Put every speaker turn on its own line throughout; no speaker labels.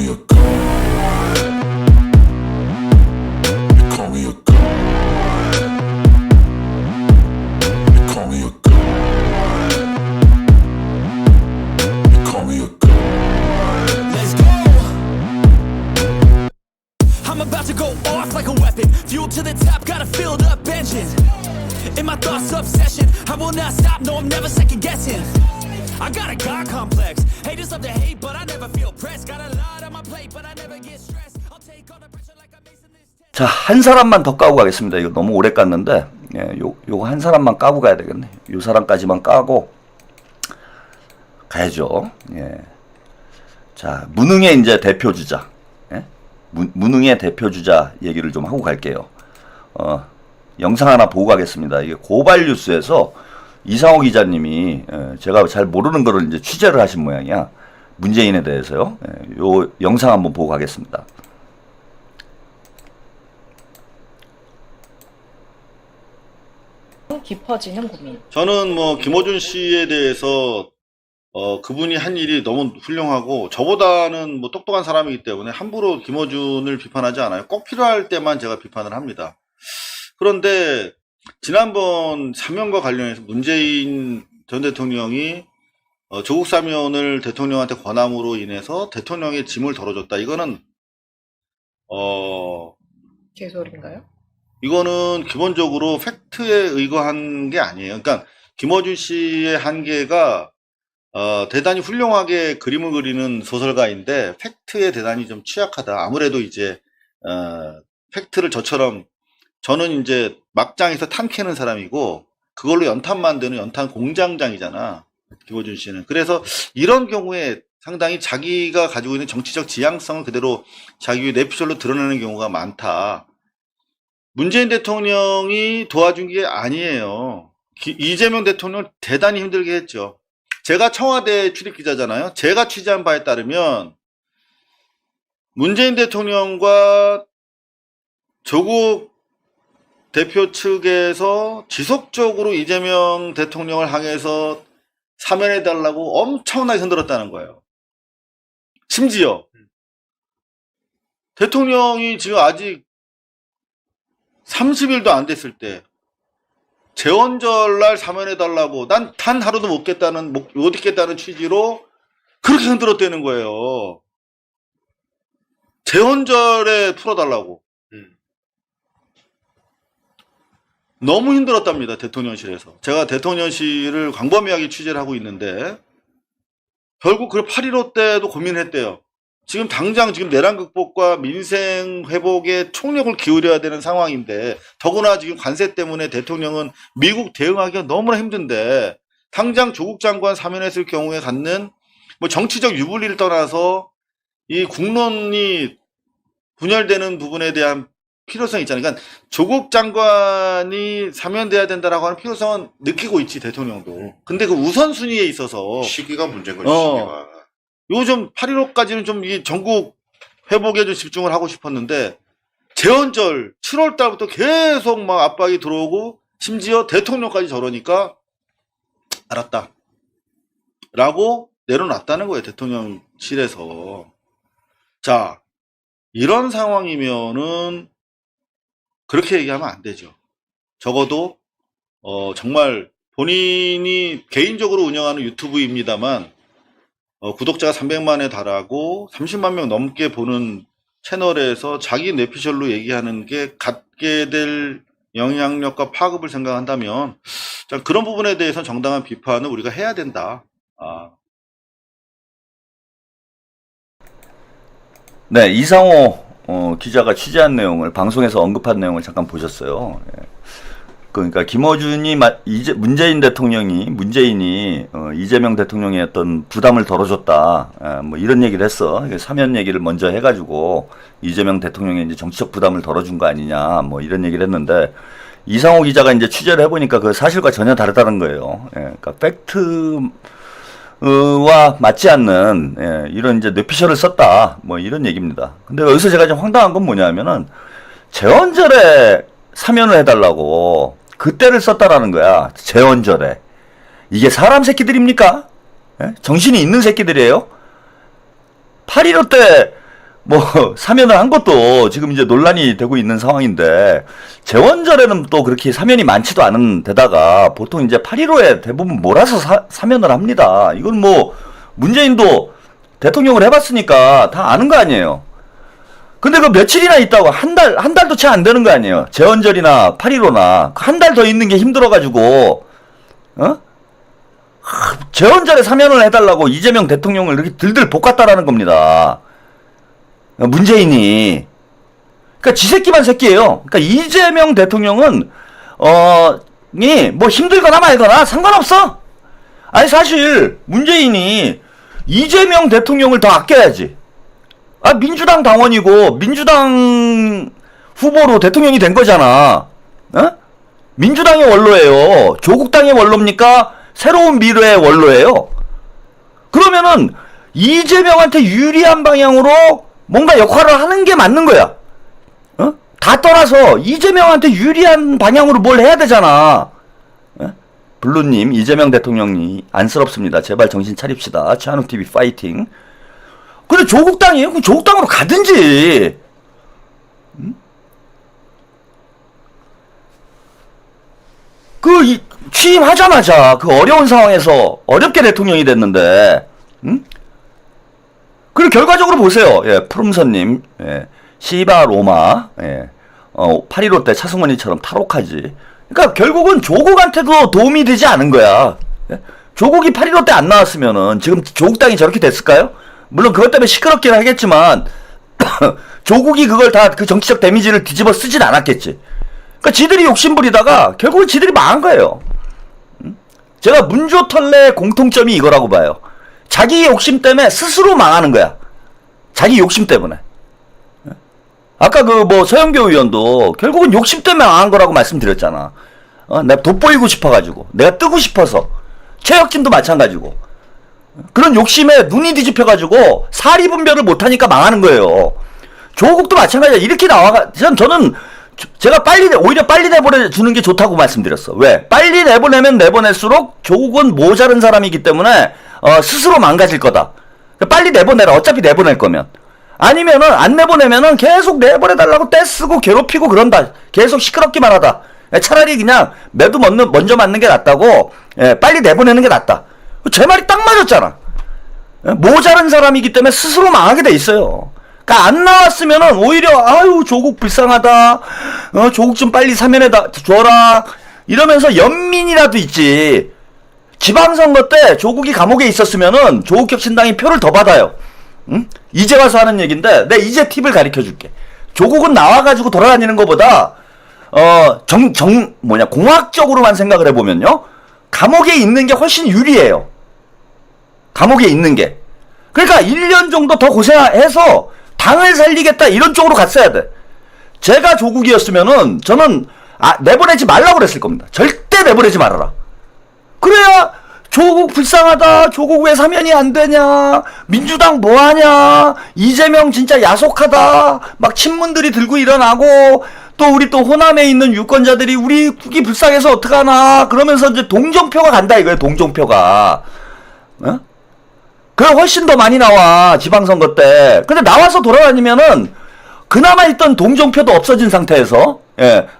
me a god. You call me a god. You call me a god. You call me a god.
Let's go. I'm about to go off like a weapon. Fuel to the top, got a filled up engine. In my thoughts, obsession. I will not stop, no, I'm never second guessing. I got a God complex. Haters love to hate, but I never feel pressed. Got a lot on my plate, but I never get stressed. I'll take all the pressure like I'm Mason this test.
자, 한 사람만 더 까고 가겠습니다. 이거 너무 오래 깠는데, 예, 요거 한 사람만 까고 가야 되겠네. 요 사람까지만 까고 가야죠. 예. 자, 무능의 이제 대표주자, 예? 무능의 대표주자 얘기를 좀 하고 갈게요. 영상 하나 보고 가겠습니다. 이게 고발뉴스에서 이상호 기자님이, 제가 잘 모르는 거를 이제 취재를 하신 모양이야. 문재인에 대해서요. 예, 요 영상 한번 보고 가겠습니다.
깊어지는 고민.
저는 뭐 김어준 씨에 대해서 그분이 한 일이 너무 훌륭하고 저보다는 뭐 똑똑한 사람이기 때문에 함부로 김어준을 비판하지 않아요. 꼭 필요할 때만 제가 비판을 합니다. 그런데 지난번 사면과 관련해서 문재인 전 대통령이 조국 사면을 대통령한테 권함으로 인해서 대통령의 짐을 덜어줬다. 이거는
개소리인가요?
이거는 기본적으로 팩트에 의거한 게 아니에요. 그러니까 김어준 씨의 한계가 대단히 훌륭하게 그림을 그리는 소설가인데 팩트에 대단히 좀 취약하다. 아무래도 이제 팩트를 저는 이제 막장에서 탄 캐는 사람이고 그걸로 연탄 만드는 연탄 공장장이잖아. 김어준 씨는. 그래서 이런 경우에 상당히 자기가 가지고 있는 정치적 지향성을 그대로 자기의 내피셜로 드러내는 경우가 많다. 문재인 대통령이 도와준 게 아니에요. 이재명 대통령 대단히 힘들게 했죠. 제가 청와대 출입기자잖아요. 제가 취재한 바에 따르면 문재인 대통령과 조국 대표 측에서 지속적으로 이재명 대통령을 향해서 사면해달라고 엄청나게 흔들었다는 거예요. 심지어 대통령이 지금 아직 30일도 안 됐을 때 재원절날 사면해달라고 난 단 하루도 못 있겠다는 취지로 그렇게 흔들었다는 거예요. 재원절에 풀어달라고. 너무 힘들었답니다. 대통령실에서. 제가 대통령실을 광범위하게 취재를 하고 있는데 결국 그 8.15 때도 고민했대요. 지금 당장 내란 극복과 민생 회복에 총력을 기울여야 되는 상황인데 더구나 지금 관세 때문에 대통령은 미국 대응하기가 너무나 힘든데 당장 조국 장관 사면했을 경우에 갖는 뭐 정치적 유불리를 떠나서 이 국론이 분열되는 부분에 대한 필요성이 있잖아요. 그러니까 조국 장관이 사면돼야 된다라고 하는 필요성은 느끼고 있지 대통령도. 근데 그 우선순위에 있어서
시기가 문제인 거지. 시기가.
요즘 8.15까지는 좀 이 전국 회복에 좀 집중을 하고 싶었는데 재헌절 7월 달부터 계속 막 압박이 들어오고 심지어 대통령까지 저러니까 알았다 라고 내려놨다는 거예요. 대통령실에서. 자, 이런 상황이면은 그렇게 얘기하면 안 되죠. 적어도 정말 본인이 개인적으로 운영하는 유튜브입니다만 구독자가 300만에 달하고 30만 명 넘게 보는 채널에서 자기 내피셜로 얘기하는 게 갖게 될 영향력과 파급을 생각한다면 그런 부분에 대해서는 정당한 비판을 우리가 해야 된다.
네, 이상호 기자가 취재한 내용을 방송에서 언급한 내용을 잠깐 보셨어요. 예. 그러니까 김어준이 문재인이 이재명 대통령의 어떤 부담을 덜어줬다. 뭐 이런 얘기를 했어. 사면 얘기를 먼저 해가지고 이재명 대통령의 이제 정치적 부담을 덜어준 거 아니냐. 뭐 이런 얘기를 했는데 이상호 기자가 이제 취재를 해보니까 그 사실과 전혀 다르다는 거예요. 예. 그러니까 와 맞지 않는 이런 이제 뇌피셜을 썼다. 뭐 이런 얘기입니다. 근데 여기서 제가 좀 황당한 건 뭐냐면은 재헌절에 사면을 해달라고 그때를 썼다라는 거야. 재헌절에. 이게 사람 새끼들입니까? 예? 정신이 있는 새끼들이에요? 8.15 때 뭐 사면을 한 것도 지금 이제 논란이 되고 있는 상황인데 재원절에는 또 그렇게 사면이 많지도 않은 데다가 보통 이제 8.15에 대부분 몰아서 사면을 합니다. 이건 뭐 문재인도 대통령을 해봤으니까 다 아는 거 아니에요. 근데 그 며칠이나 있다고 한 달도 채 안 되는 거 아니에요. 재원절이나 8.15나 한 달 더 있는 게 힘들어가지고 재원절에 사면을 해달라고 이재명 대통령을 이렇게 들들 볶았다라는 겁니다. 문재인이. 그러니까 지 새끼만 새끼예요. 그러니까 이재명 대통령은 뭐 힘들거나 말거나 상관없어. 아니 사실 문재인이 이재명 대통령을 더 아껴야지. 민주당 당원이고 민주당 후보로 대통령이 된 거잖아. 민주당의 원로예요. 조국당의 원로입니까? 새로운 미래의 원로예요. 그러면은 이재명한테 유리한 방향으로 뭔가 역할을 하는 게 맞는 거야. 다 떠나서 이재명한테 유리한 방향으로 뭘 해야 되잖아. 블루님, 이재명 대통령이 안쓰럽습니다. 제발 정신 차립시다. 최한욱TV 파이팅. 근데 조국당이에요? 그럼 조국당으로 가든지. 취임하자마자 그 어려운 상황에서 어렵게 대통령이 됐는데, 그리고 결과적으로 보세요. 예, 푸름선님, 예, 시바 로마, 예, 8.15 때 차승원이처럼 탈옥하지. 그러니까 결국은 조국한테도 도움이 되지 않은 거야. 예? 조국이 8.15 때 안 나왔으면은 지금 조국당이 저렇게 됐을까요? 물론 그것 때문에 시끄럽긴 하겠지만 조국이 그걸 다 그 정치적 데미지를 뒤집어 쓰진 않았겠지. 그러니까 지들이 욕심부리다가 결국은 지들이 망한 거예요. 제가 문조털레의 공통점이 이거라고 봐요. 자기 욕심 때문에 스스로 망하는 거야. 자기 욕심 때문에. 아까 그 뭐 서영교 의원도 결국은 욕심 때문에 망한 거라고 말씀드렸잖아. 내가 돋보이고 싶어가지고, 내가 뜨고 싶어서. 최혁진도 마찬가지고. 그런 욕심에 눈이 뒤집혀가지고 사리분별을 못하니까 망하는 거예요. 조국도 마찬가지야. 이렇게 저는 제가 오히려 빨리 내보내주는 게 좋다고 말씀드렸어. 왜? 빨리 내보낼수록 조국은 모자른 사람이기 때문에 스스로 망가질 거다. 빨리 내보내라. 어차피 내보낼 거면. 아니면은 안 내보내면은 계속 내보내달라고 떼쓰고 괴롭히고 그런다. 계속 시끄럽기만 하다. 차라리 그냥 매도 먼저 맞는 게 낫다고. 빨리 내보내는 게 낫다. 제 말이 딱 맞았잖아. 모자른 사람이기 때문에 스스로 망하게 돼 있어요. 그러니까 안 나왔으면은 오히려 아유 조국 불쌍하다. 조국 좀 빨리 사면에다 줘라. 이러면서 연민이라도 있지. 지방선거 때 조국이 감옥에 있었으면은 조국혁신당이 표를 더 받아요. 응? 이제 와서 하는 얘기인데 내가 이제 팁을 가르쳐줄게. 조국은 나와가지고 돌아다니는 것보다 공학적으로만 생각을 해보면요, 감옥에 있는 게 훨씬 유리해요. 감옥에 있는 게. 그러니까 1년 정도 더 고생해서 당을 살리겠다 이런 쪽으로 갔어야 돼. 제가 조국이었으면은 저는 내보내지 말라고 그랬을 겁니다. 절대 내보내지 말아라. 그래야 조국 불쌍하다. 조국 왜 사면이 안 되냐. 민주당 뭐하냐. 이재명 진짜 야속하다. 막 친문들이 들고 일어나고 또 우리 또 호남에 있는 유권자들이 우리 국이 불쌍해서 어떡하나. 그러면서 이제 동정표가 간다 이거예요. 동정표가. 그게 훨씬 더 많이 나와. 지방선거 때. 근데 나와서 돌아다니면은 그나마 있던 동정표도 없어진 상태에서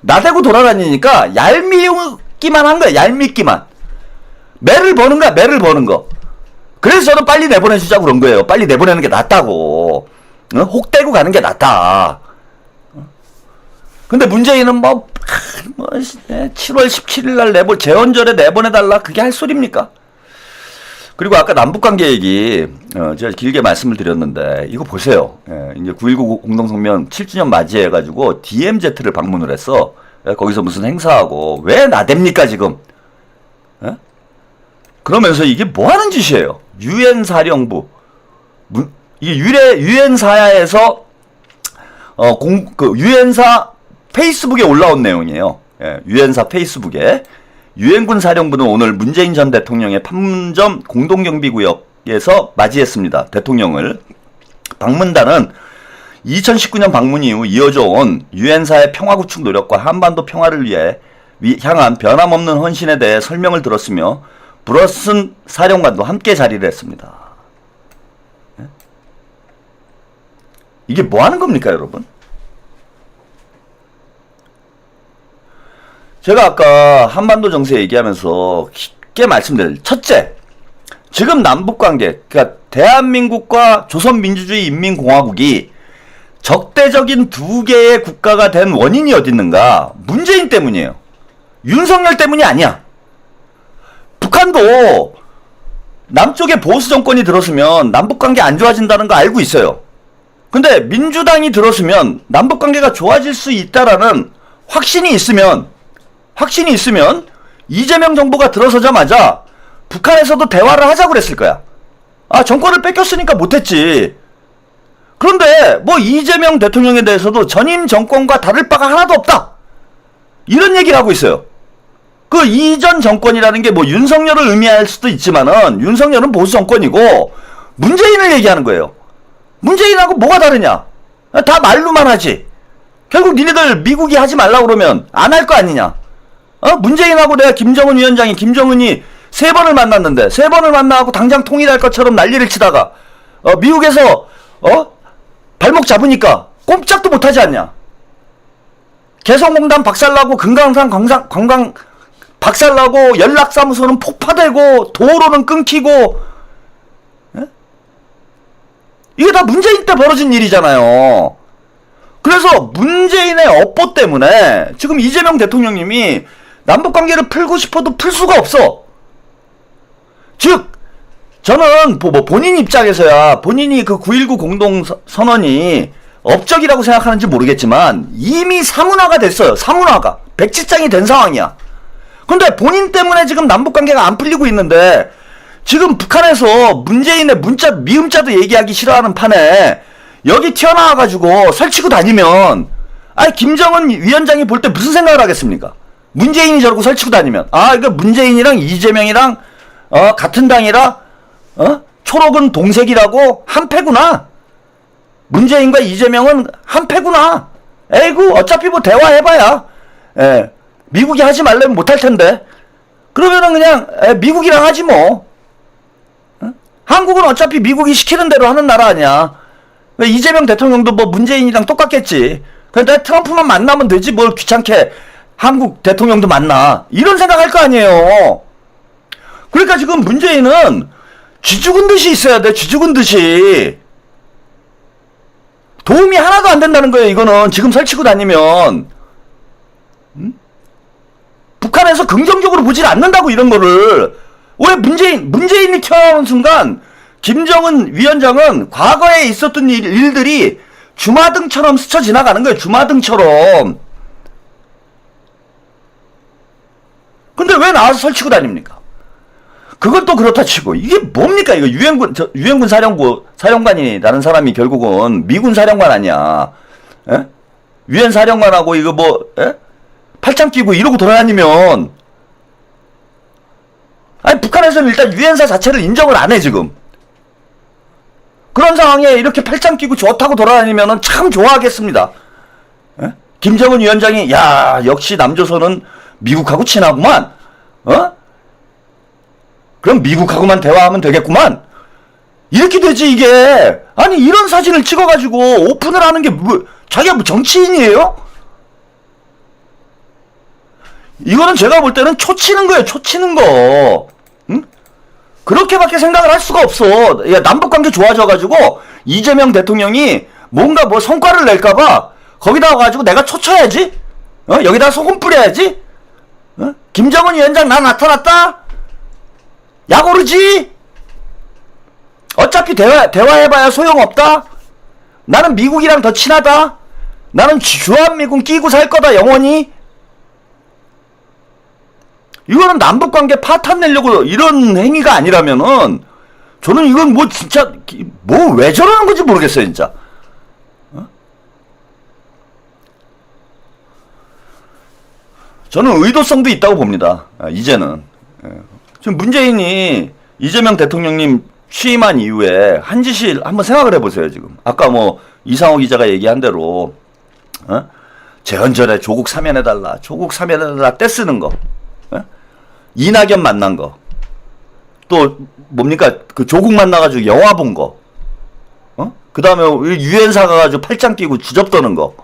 나대고 돌아다니니까 얄밉기만 한 거야. 얄밉기만. 매를 버는 거야. 매를 버는 거. 그래서 저는 빨리 내보내주자고 그런 거예요. 빨리 내보내는 게 낫다고. 혹대고 가는 게 낫다. 근데 문재인은 7월 17일 날 재원절에 내보내달라. 그게 할 소리입니까? 그리고 아까 남북관계 얘기 제가 길게 말씀을 드렸는데 이거 보세요. 이제 9.19 공동성명 7주년 맞이해가지고 DMZ를 방문을 했어. 거기서 무슨 행사하고 왜 나댑니까 지금? 그러면서 이게 뭐 하는 짓이에요? UN 사령부. 이게 UN 사야에서 유엔사 페이스북에 올라온 내용이에요. 유엔사 페이스북에. 유엔군 사령부는 오늘 문재인 전 대통령의 판문점 공동경비구역에서 맞이했습니다. 대통령을. 방문단은 2019년 방문 이후 이어져 온 유엔사의 평화 구축 노력과 한반도 평화를 향한 변함없는 헌신에 대해 설명을 들었으며 브러슨 사령관도 함께 자리를 했습니다. 이게 뭐 하는 겁니까, 여러분? 제가 아까 한반도 정세 얘기하면서 쉽게 말씀드릴, 첫째, 지금 남북관계, 그러니까 대한민국과 조선민주주의 인민공화국이 적대적인 두 개의 국가가 된 원인이 어디 있는가? 문재인 때문이에요. 윤석열 때문이 아니야. 북한도 남쪽에 보수 정권이 들었으면 남북관계 안 좋아진다는 거 알고 있어요. 근데 민주당이 들었으면 남북관계가 좋아질 수 있다라는 확신이 있으면 이재명 정부가 들어서자마자 북한에서도 대화를 하자고 그랬을 거야. 아, 정권을 뺏겼으니까 못했지. 그런데 뭐 이재명 대통령에 대해서도 전임 정권과 다를 바가 하나도 없다, 이런 얘기를 하고 있어요. 그 이전 정권이라는 게 뭐 윤석열을 의미할 수도 있지만은 윤석열은 보수 정권이고 문재인을 얘기하는 거예요. 문재인하고 뭐가 다르냐? 다 말로만 하지. 결국 니네들 미국이 하지 말라고 그러면 안 할 거 아니냐? 문재인하고 내가 김정은 위원장이, 김정은이 3번을 만났는데 3번을 만나고 당장 통일할 것처럼 난리를 치다가 미국에서 발목 잡으니까 꼼짝도 못하지 않냐? 개성공단 박살나고 금강산 관광 박살나고 연락사무소는 폭파되고 도로는 끊기고, 예? 이게 다 문재인 때 벌어진 일이잖아요. 그래서 문재인의 업보 때문에 지금 이재명 대통령님이 남북관계를 풀고 싶어도 풀 수가 없어. 즉 저는 뭐 본인 입장에서야 본인이 그 9.19 공동선언이 업적이라고 생각하는지 모르겠지만 이미 사문화가 됐어요. 사문화가 백지장이 된 상황이야. 근데 본인 때문에 지금 남북관계가 안 풀리고 있는데 지금 북한에서 문재인의 문자 미음자도 얘기하기 싫어하는 판에 여기 튀어나와가지고 설치고 다니면, 아니 김정은 위원장이 볼 때 무슨 생각을 하겠습니까? 문재인이 저러고 설치고 다니면, 아 이거 문재인이랑 이재명이랑 같은 당이라 초록은 동색이라고 한패구나. 문재인과 이재명은 한패구나. 에이구 어차피 뭐 대화해봐야 미국이 하지 말려면 못할 텐데 그러면은 그냥 미국이랑 하지 뭐. 한국은 어차피 미국이 시키는 대로 하는 나라 아니야. 이재명 대통령도 뭐 문재인이랑 똑같겠지. 근데 트럼프만 만나면 되지 뭘 귀찮게 한국 대통령도 만나, 이런 생각할 거 아니에요. 그러니까 지금 문재인은 쥐 죽은 듯이 있어야 돼. 쥐 죽은 듯이. 도움이 하나도 안 된다는 거예요. 이거는 지금 설치고 다니면. 북한에서 긍정적으로 보질 않는다고, 이런 거를. 왜 문재인이 튀어나오는 순간 김정은 위원장은 과거에 있었던 일들이 주마등처럼 스쳐 지나가는 거예요. 주마등처럼. 근데 왜 나와서 설치고 다닙니까? 그건 또 그렇다 치고 이게 뭡니까? 이거 유엔군 사령관이라는 사람이 결국은 미군 사령관 아니야. 에? 유엔 사령관하고 이거 뭐 팔짱 끼고 이러고 돌아다니면, 아니 북한에서는 일단 유엔사 자체를 인정을 안 해 지금. 그런 상황에 이렇게 팔짱 끼고 좋다고 돌아다니면은 참 좋아하겠습니다. 에? 김정은 위원장이 야 역시 남조선은 미국하고 친하구만. 그럼 미국하고만 대화하면 되겠구만. 이렇게 되지 이게. 아니 이런 사진을 찍어가지고 오픈을 하는 게 뭐, 자기가 뭐 정치인이에요? 이거는 제가 볼 때는 초치는 거예요. 초치는 거. 응? 그렇게밖에 생각을 할 수가 없어. 야, 남북관계 좋아져가지고 이재명 대통령이 뭔가 뭐 성과를 낼까봐 거기다 와가지고 내가 초쳐야지. 여기다 소금 뿌려야지. 김정은 위원장 나 나타났다. 약 오르지. 어차피 대화해봐야 소용없다. 나는 미국이랑 더 친하다. 나는 주한미군 끼고 살 거다 영원히. 이거는 남북관계 파탄 내려고 이런 행위가 아니라면은 저는 이건 뭐 진짜 뭐 왜 저러는 건지 모르겠어요 진짜. 저는 의도성도 있다고 봅니다. 이제는. 지금 문재인이 이재명 대통령님 취임한 이후에 한 짓을 한번 생각을 해보세요. 지금 아까 뭐 이상호 기자가 얘기한 대로 재헌절에 조국 사면해달라, 조국 사면해달라 떼쓰는 거, 이낙연 만난 거, 또 뭡니까 그 조국 만나가지고 영화 본 거, 그 다음에 유엔사 가가지고 팔짱 끼고 주접떠는 거.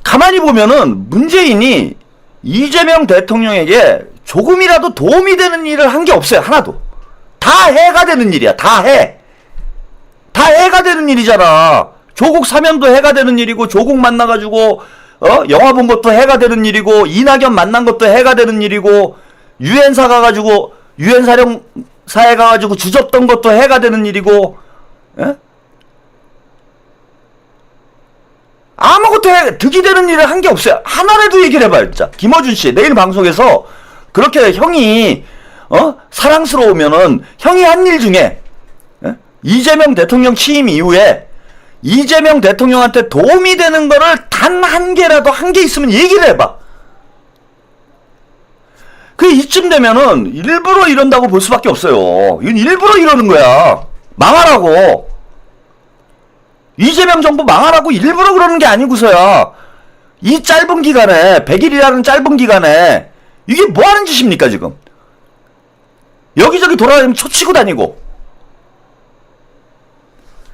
가만히 보면은 문재인이 이재명 대통령에게 조금이라도 도움이 되는 일을 한 게 없어요. 하나도. 다 해가 되는 일이야. 다 해. 다 해가 되는 일이잖아. 조국 사면도 해가 되는 일이고, 조국 만나가지고 영화 본 것도 해가 되는 일이고, 이낙연 만난 것도 해가 되는 일이고, 유엔사 가가지고 유엔 사령사에 가가지고 주접던 것도 해가 되는 일이고, 예? 아무것도 득이 되는 일을 한 게 없어요. 하나라도 얘기를 해봐요, 진짜. 김어준 씨, 내일 방송에서 그렇게 형이, 사랑스러우면은, 형이 한 일 중에, 예? 이재명 대통령 취임 이후에, 이재명 대통령한테 도움이 되는 거를 단 한 개라도 한 개 있으면 얘기를 해봐. 그 이쯤 되면은, 일부러 이런다고 볼 수밖에 없어요. 이건 일부러 이러는 거야. 망하라고. 이재명 정부 망하라고 일부러 그러는 게 아니고서야 이 짧은 기간에 100일이라는 짧은 기간에 이게 뭐 하는 짓입니까 지금. 여기저기 돌아다니면 초치고 다니고